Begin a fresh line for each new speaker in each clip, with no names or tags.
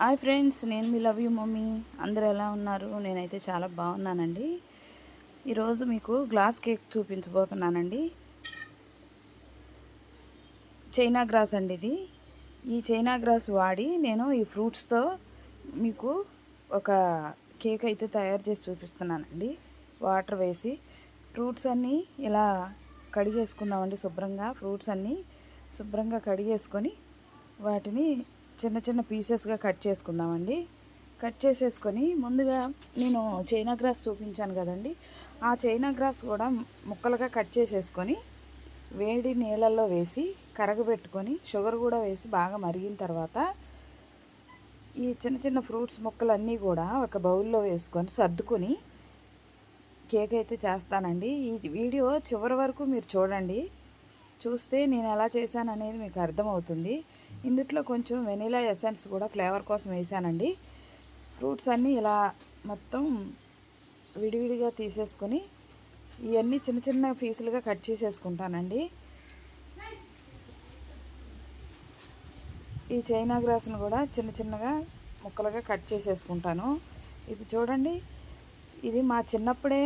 Hi friends, నేను మీ love you mummy. అందరూ ఎలా ఉన్నారు? నేనైతే చాలా బాగున్నానండి. ఈరోజు మీకు గ్లాస్ కేక్ చూపించబోతున్నానండి. చైనా గ్రాస్ అండి ఇది. ఈ చైనా గ్రాస్ వాడి నేను ఈ ఫ్రూట్స్తో మీకు ఒక కేక్ అయితే తయారు చేసి చూపిస్తున్నానండి. వాటర్ వేసి ఫ్రూట్స్ అన్నీ ఇలా కడిగేసుకుందామండి. ఫ్రూట్స్ అన్నీ శుభ్రంగా కడిగేసుకొని వాటిని చిన్న చిన్న పీసెస్గా కట్ చేసుకుందామండి. కట్ చేసేసుకొని ముందుగా నేను చైనా గ్రాస్ చూపించాను కదండి, ఆ చైనా గ్రాస్ కూడా ముక్కలుగా కట్ చేసేసుకొని వేడి నీళ్ళల్లో వేసి కరగబెట్టుకొని షుగర్ కూడా వేసి బాగా మరిగిన తర్వాత ఈ చిన్న చిన్న ఫ్రూట్స్ ముక్కలన్నీ కూడా ఒక బౌల్లో వేసుకొని సర్దుకొని కేక్ అయితే చేస్తానండి. ఈ వీడియో చివరి వరకు మీరు చూడండి. చూస్తే నేను ఎలా చేశాను అనేది మీకు అర్థమవుతుంది. ఇందులో కొంచెం వెనిలా ఎసెన్స్ కూడా ఫ్లేవర్ కోసం వేసానండి. ఫ్రూట్స్ అన్నీ ఇలా మొత్తం విడివిడిగా తీసేసుకొని ఇవన్నీ చిన్న చిన్న పీసులుగా కట్ చేసేసుకుంటానండి. ఈ చైనా గ్రాస్ను కూడా చిన్న చిన్నగా ముక్కలుగా కట్ చేసేసుకుంటాను. ఇది చూడండి, ఇది మా చిన్నప్పుడే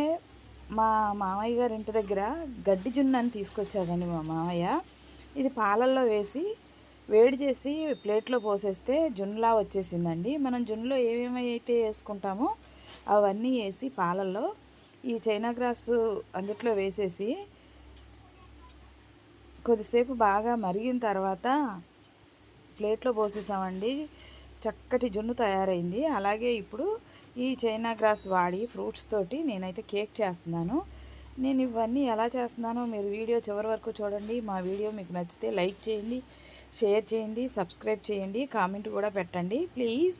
మా మామయ్య గారి ఇంటి దగ్గర గడ్డి జున్ను అని తీసుకొచ్చాడండి మా మామయ్య. ఇది పాలల్లో వేసి వేడి చేసి ప్లేట్లో పోసేస్తే జున్నులా వచ్చేసిందండి. మనం జున్నులో ఏమేమైతే వేసుకుంటామో అవన్నీ వేసి పాలల్లో ఈ చైనా గ్రాస్ అందుట్లో వేసేసి కొద్దిసేపు బాగా మరిగిన తర్వాత ప్లేట్లో పోసేసామండి. చక్కటి జున్ను తయారైంది. అలాగే ఇప్పుడు ఈ చైనా గ్రాస్ వాడి ఫ్రూట్స్ తోటి నేనైతే కేక్ చేస్తున్నాను. నేను ఇవన్నీ ఎలా చేస్తున్నానో మీరు వీడియో చివరి వరకు చూడండి. మా వీడియో మీకు నచ్చితే లైక్ చేయండి, షేర్ చేయండి, సబ్స్క్రైబ్ చేయండి, కామెంట్ కూడా పెట్టండి ప్లీజ్.